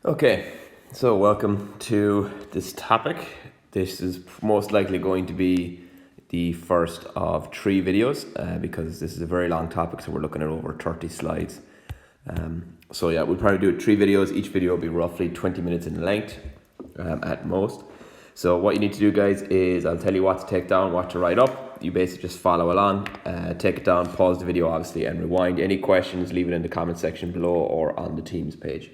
Okay, so welcome to this topic. This is most likely going to be the first of 3 videos because this is a very long topic, so we're looking at over 30 slides. So yeah, we'll probably do 3 videos. Each video will be roughly 20 minutes in length at most. So what you need to do, guys, is I'll tell you what to take down, what to write up. You basically just follow along, take it down, pause the video obviously, and rewind. Any questions, leave it in the comment section below or on the Teams page.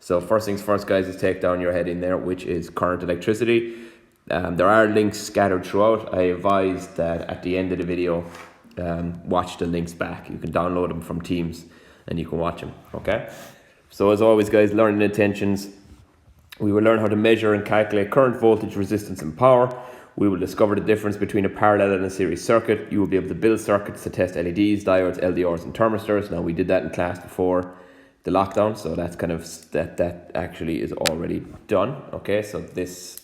So first things first, guys, is take down your heading there, which is current electricity. There are links scattered throughout. I advise that at the end of the video, watch the links back. You can download them from Teams and you can watch them, okay? So as always, guys, learning intentions. We will learn how to measure and calculate current, voltage, resistance and power. We will discover the difference between a parallel and a series circuit. You will be able to build circuits to test LEDs, diodes, LDRs and thermistors. Now, we did that in class before the lockdown, so that's kind of that actually is already done. Okay, so this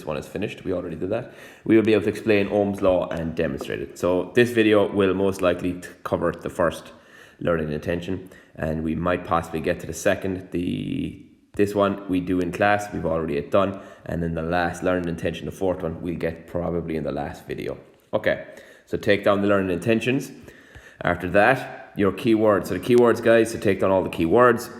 one is finished. We already did that. We will be able to explain Ohm's law and demonstrate it. So this video will most likely cover the first learning intention, and we might possibly get to the second. This one we do in class, we've already done, and then the last learning intention, the fourth one, we'll get probably in the last video. Okay, so take down the learning intentions. After that, your keywords. So the keywords, guys, to take down all the keywords,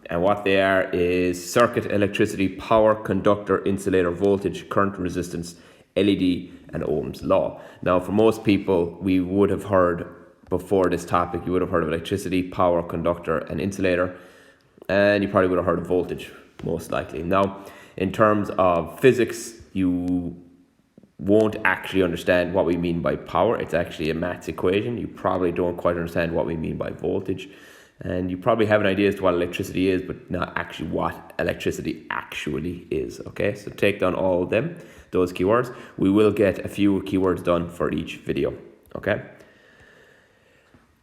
and what they are is circuit, electricity, power, conductor, insulator, voltage, current, resistance, LED, and Ohm's law. Now, for most people, we would have heard before this topic, you would have heard of electricity, power, conductor, and insulator, and you probably would have heard of voltage, most likely. Now, in terms of physics, you won't actually understand what we mean by power. It's actually a maths equation. You probably don't quite understand what we mean by voltage, and you probably have an idea as to what electricity is, but not actually what electricity actually is. Okay, so take down all of them, those keywords. We will get a few keywords done for each video. Okay,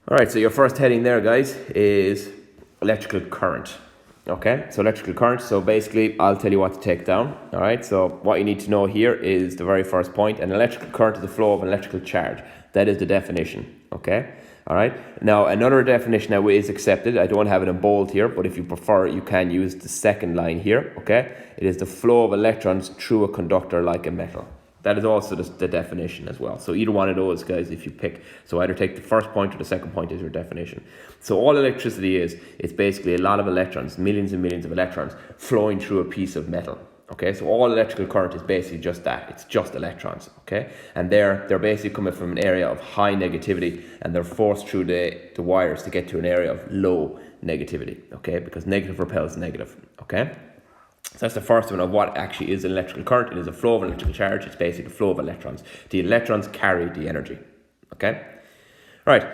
all right, so your first heading there, guys, is electrical current. Okay, so electrical current. So basically, I'll tell you what to take down. All right, so what you need to know here is the very first point. An electrical current is the flow of an electrical charge. That is the definition. Okay, all right. Now, another definition that is accepted, I don't have it in bold here, but if you prefer, you can use the second line here. Okay, it is the flow of electrons through a conductor like a metal. That is also the definition as well. So either one of those, guys, if you pick. So either take the first point or the second point as your definition. So all electricity is, it's basically a lot of electrons, millions and millions of electrons flowing through a piece of metal. Okay, so all electrical current is basically just that. It's just electrons, okay? And they're basically coming from an area of high negativity, and they're forced through the wires to get to an area of low negativity, okay? Because negative repels negative, okay? So that's the first one of what actually is an electrical current. It is a flow of an electrical charge. It's basically a flow of electrons. The electrons carry the energy. Okay? All right.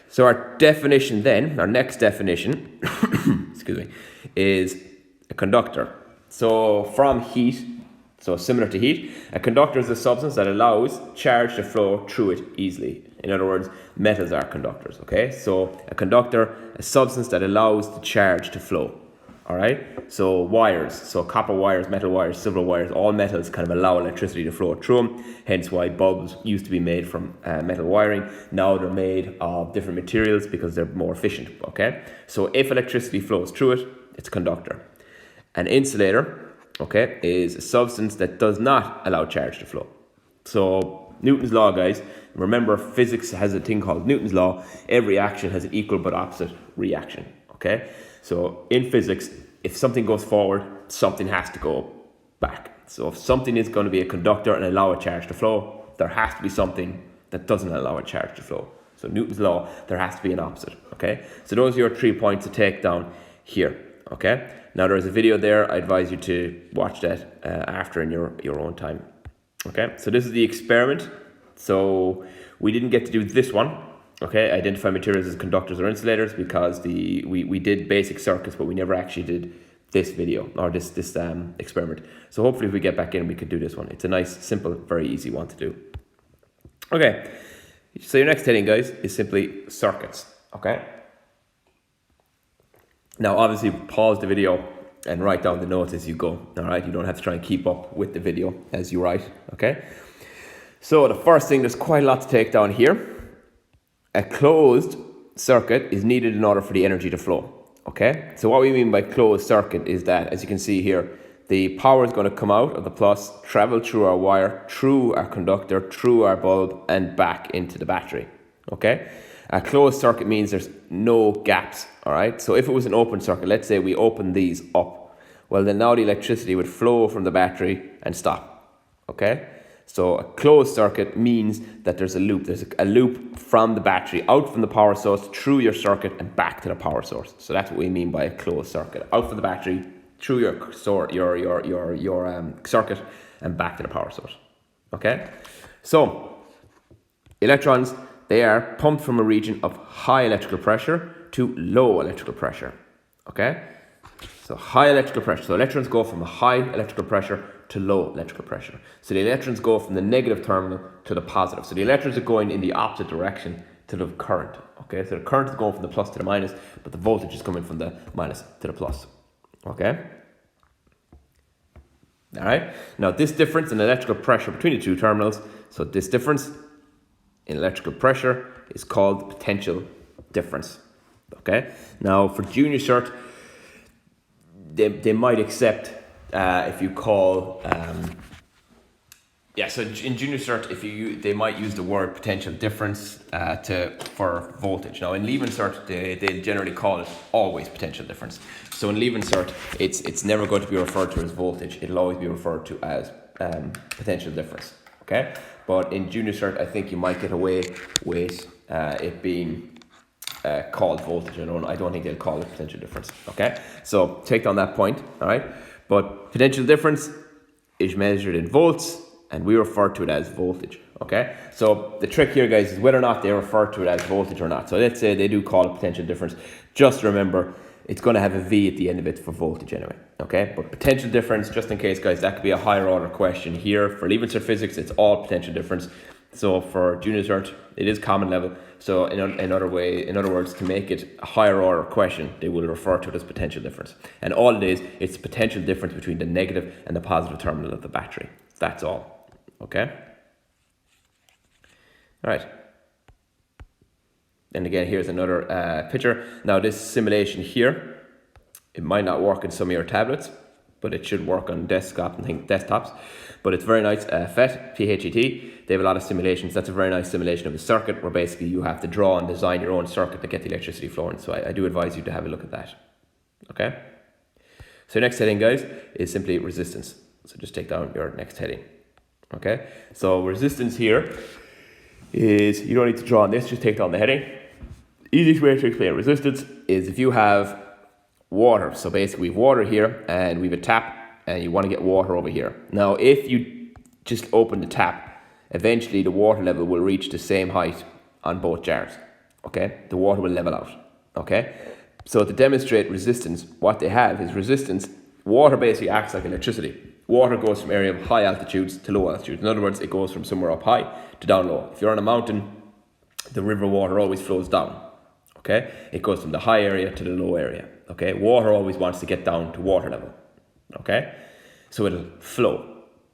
So our definition then, our next definition, excuse me, is a conductor. So from heat, so similar to heat, a conductor is a substance that allows charge to flow through it easily. In other words, metals are conductors. Okay? So a conductor, a substance that allows the charge to flow. All right, so wires, so copper wires, metal wires, silver wires, all metals kind of allow electricity to flow through them, hence why bulbs used to be made from metal wiring. Now they're made of different materials because they're more efficient, okay? So if electricity flows through it, it's a conductor. An insulator, okay, is a substance that does not allow charge to flow. So Newton's law, guys, remember physics has a thing called Newton's law. Every action has an equal but opposite reaction, okay? So in physics, if something goes forward, something has to go back. So if something is going to be a conductor and allow a charge to flow, there has to be something that doesn't allow a charge to flow. So Newton's law, there has to be an opposite, okay? So those are your 3 points to take down here, okay? Now there's a video there. I advise you to watch that after in your own time, okay? So this is the experiment. So we didn't get to do this one. Okay, identify materials as conductors or insulators because we did basic circuits, but we never actually did this video or this experiment. So hopefully if we get back in, we could do this one. It's a nice, simple, very easy one to do. Okay, so your next heading, guys, is simply circuits, okay? Now, obviously, pause the video and write down the notes as you go, all right? You don't have to try and keep up with the video as you write, okay? So the first thing, there's quite a lot to take down here. A closed circuit is needed in order for the energy to flow. Okay, so what we mean by closed circuit is that, as you can see here, the power is going to come out of the plus, travel through our wire, through our conductor, through our bulb, and back into the battery. Okay, a closed circuit means there's no gaps. All right, so if it was an open circuit, let's say we open these up, well then now the electricity would flow from the battery and stop. Okay, so a closed circuit means that there's a loop. There's a loop from the battery, out from the power source, through your circuit, and back to the power source. So that's what we mean by a closed circuit. Out from the battery, through your circuit, and back to the power source. Okay? So, electrons, they are pumped from a region of high electrical pressure to low electrical pressure. Okay? So high electrical pressure. So electrons go from a high electrical pressure to low electrical pressure. So the electrons go from the negative terminal to the positive. So the electrons are going in the opposite direction to the current. Okay, so the current is going from the plus to the minus, but the voltage is coming from the minus to the plus. Okay? Alright, now this difference in electrical pressure between the two terminals, so this difference in electrical pressure is called potential difference. Okay, now for junior cert, they might accept if you call so in junior cert, they might use the word potential difference for voltage. Now in leaving cert, they generally call it always potential difference. So in leaving cert, it's never going to be referred to as voltage. It'll always be referred to as potential difference. Okay, but in junior cert, I think you might get away with it being called voltage. I don't think they'll call it potential difference. Okay, so take on that point. All right, but potential difference is measured in volts, and we refer to it as voltage. Okay, so the trick here, guys, is whether or not they refer to it as voltage or not. So let's say they do call it potential difference. Just remember, it's going to have a V at the end of it for voltage anyway. Okay, but potential difference, just in case, guys, that could be a higher order question here. For leaving cert physics, it's all potential difference. So for junior cert, it is common level. So in other words, to make it a higher order question, they will refer to it as potential difference. And all it is, it's potential difference between the negative and the positive terminal of the battery. That's all. Okay. All right. And again, here's another picture. Now this simulation here, it might not work in some of your tablets, but it should work on desktops. But it's very nice. PHET, they have a lot of simulations. That's a very nice simulation of a circuit where basically you have to draw and design your own circuit to get the electricity flowing. So I do advise you to have a look at that. Okay. So next heading, guys, is simply resistance. So just take down your next heading. Okay. So resistance here is, you don't need to draw on this, just take down the heading. Easiest way to explain resistance is if you have water. So basically we have water here and we have a tap and you want to get water over here. Now if you just open the tap, eventually the water level will reach the same height on both jars. Okay, the water will level out. Okay, so to demonstrate resistance, what they have is resistance. Water basically acts like electricity. Water goes from area of high altitudes to low altitudes. In other words, it goes from somewhere up high to down low. If you're on a mountain, the river water always flows down. Okay, it goes from the high area to the low area. Okay, water always wants to get down to water level. Okay, so it'll flow.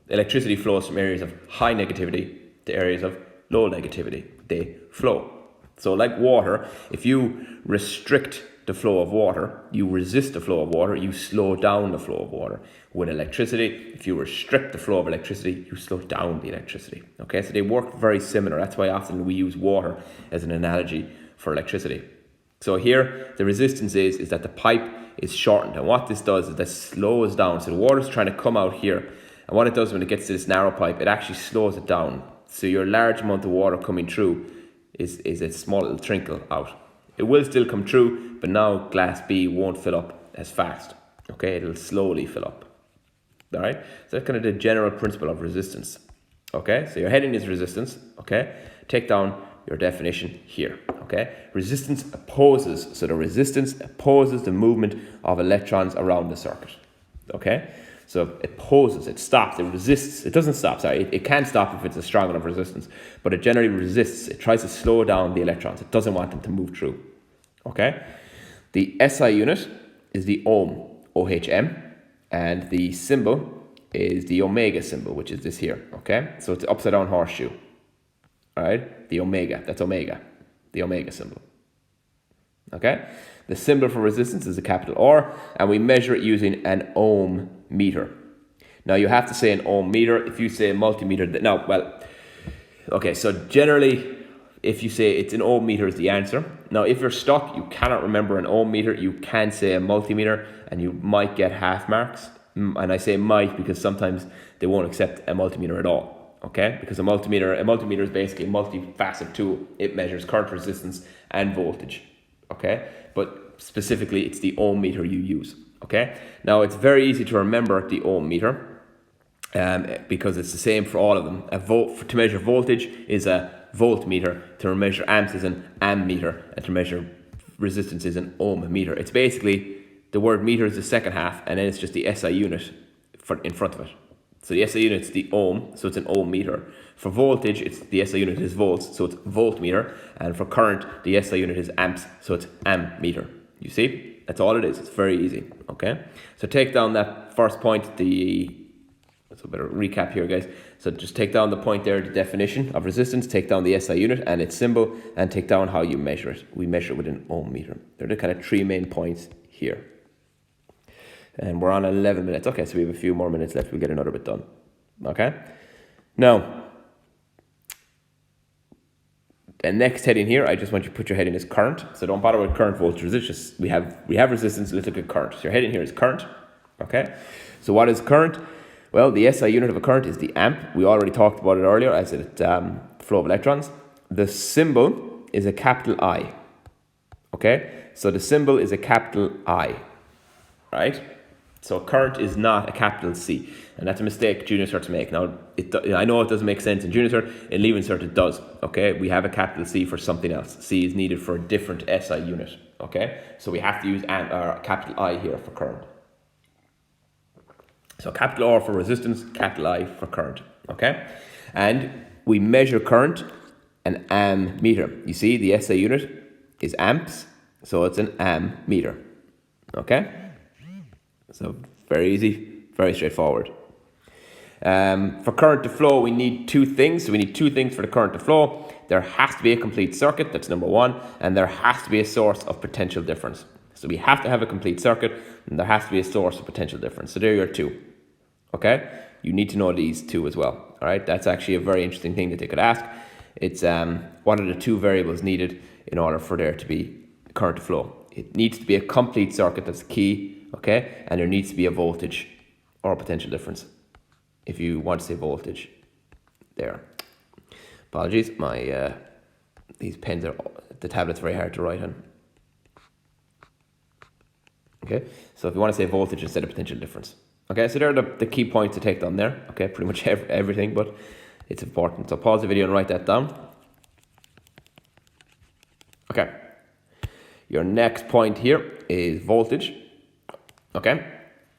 Electricity flows from areas of high negativity to areas of low negativity. They flow. So like water, if you restrict the flow of water, you resist the flow of water, you slow down the flow of water. With electricity, if you restrict the flow of electricity, you slow down the electricity. Okay, so they work very similar. That's why often we use water as an analogy for electricity. So here, the resistance is that the pipe is shortened. And what this does is that slows down. So the water is trying to come out here. And what it does when it gets to this narrow pipe, it actually slows it down. So your large amount of water coming through is a small little trickle out. It will still come through, but now glass B won't fill up as fast. Okay, it'll slowly fill up. All right, so that's kind of the general principle of resistance. Okay, so your heading is resistance. Okay, take down your definition here. Okay, resistance opposes. So the resistance opposes the movement of electrons around the circuit. Okay, so it opposes, it stops, it resists. It doesn't stop. Sorry, it can stop if it's a strong enough resistance, but it generally resists. It tries to slow down the electrons. It doesn't want them to move through. Okay, the SI unit is the ohm, OHM, and the symbol is the omega symbol, which is this here. Okay, so it's the upside down horseshoe. All right, the omega, that's omega, the omega symbol. Okay, The symbol for resistance is a capital R, and we measure it using an ohm meter. Now you have to say an ohm meter. If you say a multimeter, okay, so generally, if you say it's an ohm meter is the answer. Now, if you're stuck, you cannot remember an ohm meter, you can say a multimeter, and you might get half marks. And I say might because sometimes they won't accept a multimeter at all, okay? Because a multimeter is basically a multifaceted tool. It measures current, resistance, and voltage, okay? But specifically, it's the ohm meter you use, okay? Now, it's very easy to remember the ohm meter because it's the same for all of them. To measure voltage is a voltmeter, to measure amps is an ammeter, and to measure resistance is an ohm meter. It's basically, the word meter is the second half, and then it's just the SI unit in front of it. So the SI unit is the ohm, so it's an ohm meter. For voltage, the SI unit is volts, so it's voltmeter. And for current, the SI unit is amps, so it's ammeter. You see? That's all it is. It's very easy, okay? So take down that first point, so better recap here, guys. So just take down the point there, the definition of resistance, take down the SI unit and its symbol, and take down how you measure it. We measure it with an ohm meter. They're the kind of three main points here. And we're on 11 minutes. Okay, so we have a few more minutes left. We'll get another bit done. Okay? Now, the next heading here, I just want you to put your heading as current. So don't bother with current voltage. It's just, we have resistance, let's look at current. So your heading here is current. Okay? So what is current? Well, the SI unit of a current is the amp. We already talked about it earlier as it flow of electrons. The symbol is a capital I. Okay? So the symbol is a capital I. Right? So current is not a capital C. And that's a mistake junior certs make. Now, I know it doesn't make sense in junior cert. In leaving cert, it does. Okay? We have a capital C for something else. C is needed for a different SI unit. Okay? So we have to use capital I here for current. So capital R for resistance, capital I for current, okay? And we measure current an ammeter. You see, the SI unit is amps, so it's an ammeter, okay? So very easy, very straightforward. For current to flow, we need two things. So we need two things for the current to flow. There has to be a complete circuit, that's number one, and there has to be a source of potential difference. So we have to have a complete circuit, and there has to be a source of potential difference. So there are your two. Okay, you need to know these two as well. All right, that's actually a very interesting thing that they could ask. It's what are the two variables needed in order for there to be current to flow? It needs to be a complete circuit, that's key. Okay, and there needs to be a voltage or a potential difference. If you want to say voltage, there. Apologies, my these pens are the tablet's very hard to write on. Okay, so if you want to say voltage instead of potential difference. Okay, so there are the key points to take down there. Okay, pretty much everything, but it's important. So pause the video and write that down. Okay, your next point here is voltage. Okay,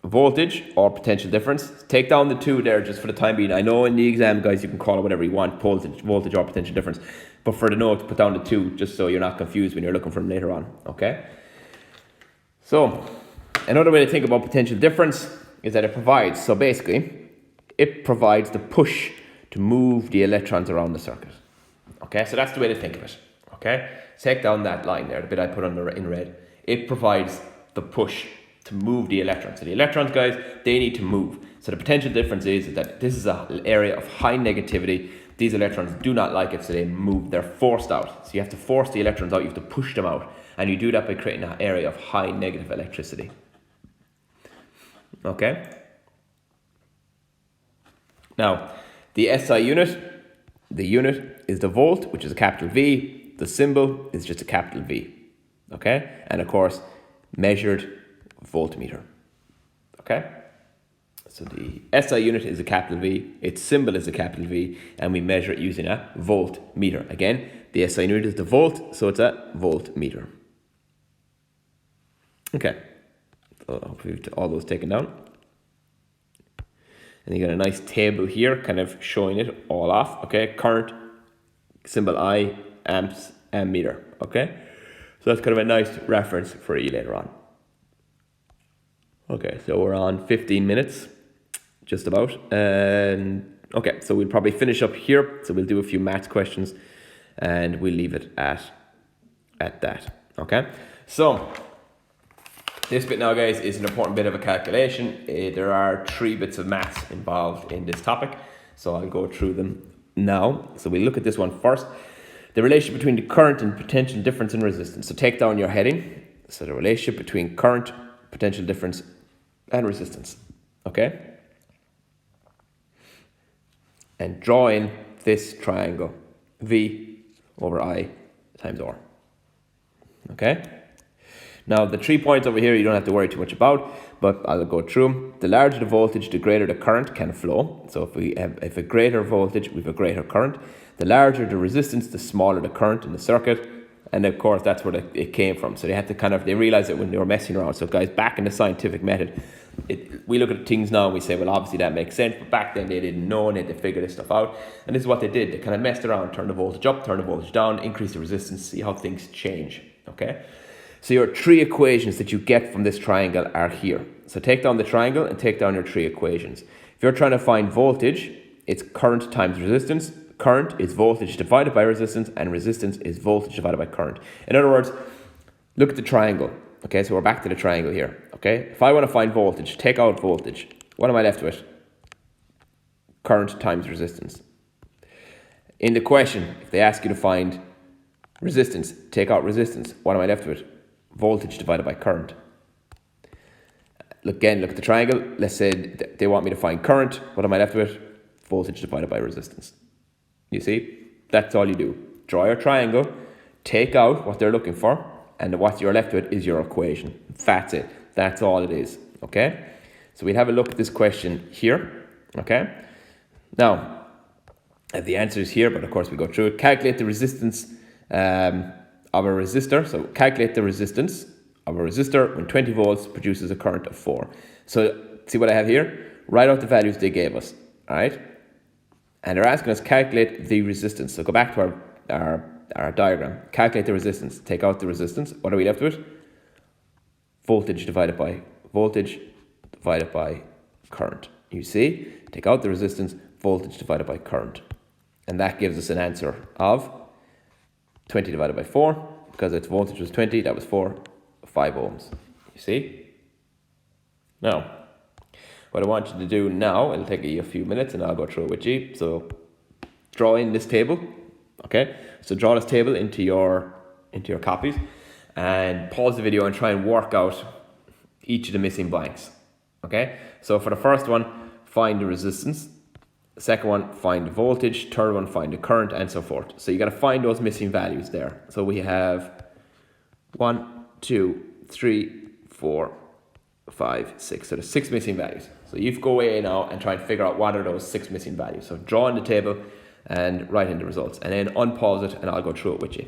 voltage or potential difference. Take down the two there just for the time being. I know in the exam, guys, you can call it whatever you want, voltage or potential difference. But for the note, put down the two just so you're not confused when you're looking for them later on. Okay, so another way to think about potential difference is that it provides, so basically, it provides the push to move the electrons around the circuit. Okay, so that's the way to think of it. Okay, take down that line there, the bit I put on in red. It provides the push to move the electrons. So the electrons, guys, they need to move. So the potential difference is that this is an area of high negativity. These electrons do not like it, so they move. They're forced out. So you have to force the electrons out. You have to push them out. And you do that by creating an area of high negative electricity. Okay. Now, the SI unit, the unit is the volt, which is a capital V. The symbol is just a capital V. Okay. And of course, measured voltmeter. Okay. So the SI unit is a capital V. Its symbol is a capital V. And we measure it using a voltmeter. Again, the SI unit is the volt, so it's a voltmeter. Okay. So hopefully all those taken down. And you got a nice table here kind of showing it all off. Okay, current, symbol I, amps, ammeter. Okay, so that's kind of a nice reference for you later on. Okay, so we're on 15 minutes, just about. And okay, so we'll probably finish up here. So we'll do a few maths questions and we'll leave it at that. Okay, so This bit now, guys, is an important bit of a calculation. There are 3 bits of maths involved in this topic, so I'll go through them now. So we look at this one first. The relationship between the current and potential difference in resistance. So take down your heading. So the relationship between current, potential difference, and resistance. Okay? And draw in this triangle, V over I times R. Okay? Now, the 3 points over here you don't have to worry too much about, but I'll go through them. The larger the voltage, the greater the current can flow. So if a greater voltage, we have a greater current. The larger the resistance, the smaller the current in the circuit. And of course, that's where it came from. So they had to they realized it when they were messing around. So guys, back in the scientific method, we look at things now and we say, well, obviously that makes sense. But back then they didn't know and they had to figure this stuff out. And this is what they did. They kind of messed around, turned the voltage up, turned the voltage down, increased the resistance, see how things change. Okay? So your 3 equations that you get from this triangle are here. So take down the triangle and take down your 3 equations. If you're trying to find voltage, it's current times resistance. Current is voltage divided by resistance, and resistance is voltage divided by current. In other words, look at the triangle. Okay, so we're back to the triangle here. Okay, if I want to find voltage, take out voltage. What am I left with? Current times resistance. In the question, if they ask you to find resistance, take out resistance. What am I left with? Voltage divided by current. Look at the triangle. Let's say they want me to find current. What am I left with? Voltage divided by resistance. You see? That's all you do. Draw your triangle, take out what they're looking for, and what you're left with is your equation. That's it. That's all it is. Okay? So we'll have a look at this question here. Okay? Now, the answer is here, but of course we go through it. Calculate the resistance of a resistor. So calculate the resistance of a resistor when 20 volts produces a current of 4. So see what I have here? Write out the values they gave us. All right? And they're asking us calculate the resistance. So go back to our diagram. Calculate the resistance. Take out the resistance. What are we left with? Voltage divided by current. You see? Take out the resistance, voltage divided by current. And that gives us an answer of 20 divided by 4. Because its voltage was 20, that was 5 ohms. You see? Now, what I want you to do now, it'll take you a few minutes and I'll go through it with you. So draw in this table. Okay? So draw this table into your copies and pause the video and try and work out each of the missing blanks. Okay? So for the first one, find the resistance. The second one, find the voltage. Third one, find the current, and so forth. So you got to find those missing values there. So we have 1, 2, 3, 4, 5, 6. So there's 6 missing values. So you go away now and try and figure out what are those 6 missing values. So draw in the table and write in the results. And then unpause it and I'll go through it with you.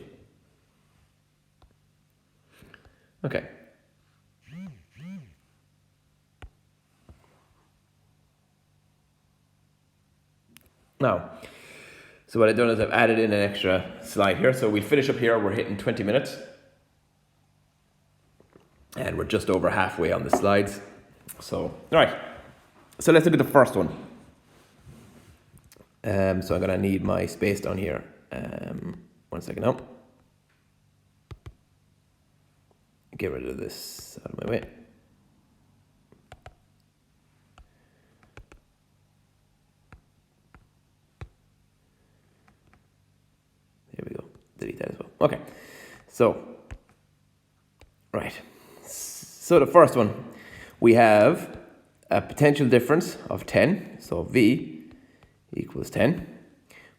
Okay. Now, so what I've done is I've added in an extra slide here. So we'll finish up here. We're hitting 20 minutes. And we're just over halfway on the slides. So, all right. So let's look at the first one. So I'm going to need my space down here. 1 second now. Get rid of this out of my way. There we go. Delete that as well. Okay. So, right. So the first one, we have a potential difference of 10. So V equals 10.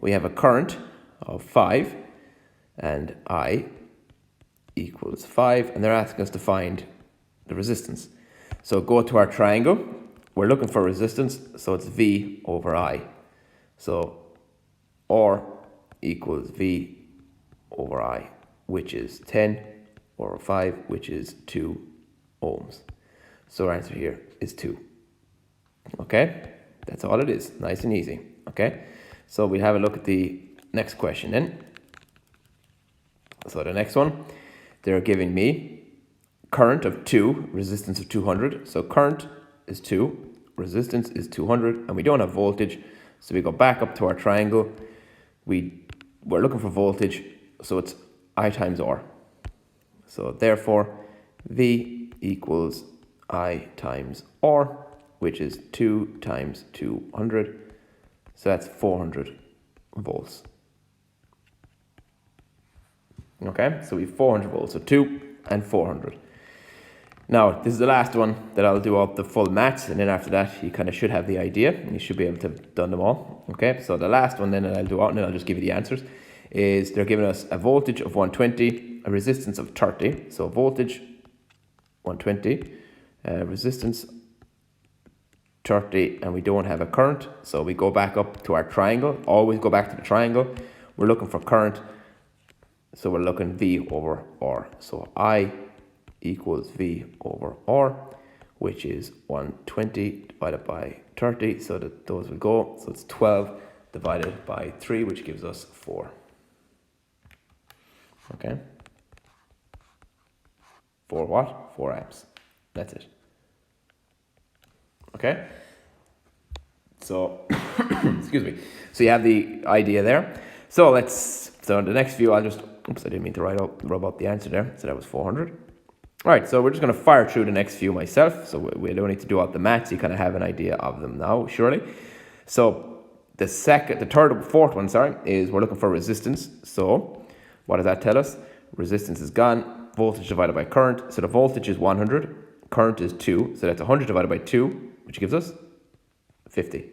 We have a current of 5 and I equals 5, and they're asking us to find the resistance. So go to our triangle. We're looking for resistance, so it's V over I. So R equals V over I, which is 10 over 5, which is 2 ohms. So our answer here is 2. Okay, that's all it is. Nice and easy. Okay, so we have a look at the next question then. So the next one, they're giving me current of 2, resistance of 200. So current is 2, resistance is 200, and we don't have voltage. So we go back up to our triangle. We're looking for voltage, so it's I times R. So therefore, V equals I times R, which is 2 times 200. So that's 400 volts. Okay, so we have 400 volts, so 2 and 400. Now, this is the last one that I'll do up the full maths, and then after that, you kind of should have the idea, and you should be able to have done them all. Okay, so the last one then that I'll do out, and then I'll just give you the answers, is they're giving us a voltage of 120, a resistance of 30. So voltage 120, resistance 30, and we don't have a current. So we go back up to our triangle, always go back to the triangle. We're looking for current, so we're looking V over R. So I equals V over R, which is 120 divided by 30, so that those will go. So it's 12 divided by 3, which gives us 4. Okay. 4 what? 4 amps. That's it. Okay. So, excuse me. So you have the idea there. So in the next view, I'll just, oops, I didn't mean to rub out the answer there. So that was 400. All right, so we're just going to fire through the next few myself. So we don't need to do all the maths. You kind of have an idea of them now, surely. So the fourth one, is we're looking for resistance. So what does that tell us? Resistance is gone. Voltage divided by current. So the voltage is 100. Current is 2. So that's 100 divided by 2, which gives us 50.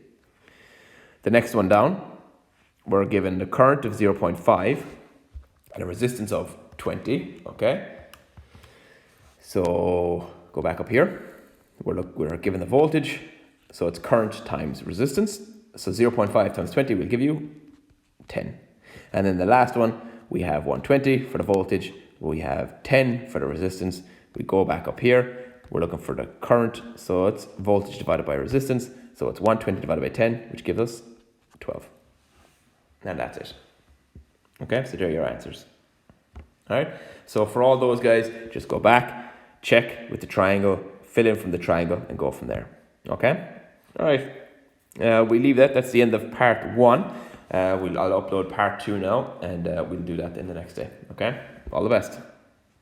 The next one down, we're given the current of 0.5 and a resistance of 20. Okay. So go back up here. We're given the voltage, so it's current times resistance. So 0.5 times 20 will give you 10. And then the last one, we have 120 for the voltage. We have 10 for the resistance. We go back up here. We're looking for the current, so it's voltage divided by resistance. So it's 120 divided by 10, which gives us 12. And that's it. Okay, so there are your answers. All right, so for all those guys, just go back, check with the triangle, fill in from the triangle, and go from there. Okay? All right. We leave that. That's the end of part 1. I'll upload part 2 now, and we'll do that in the next day. Okay? All the best.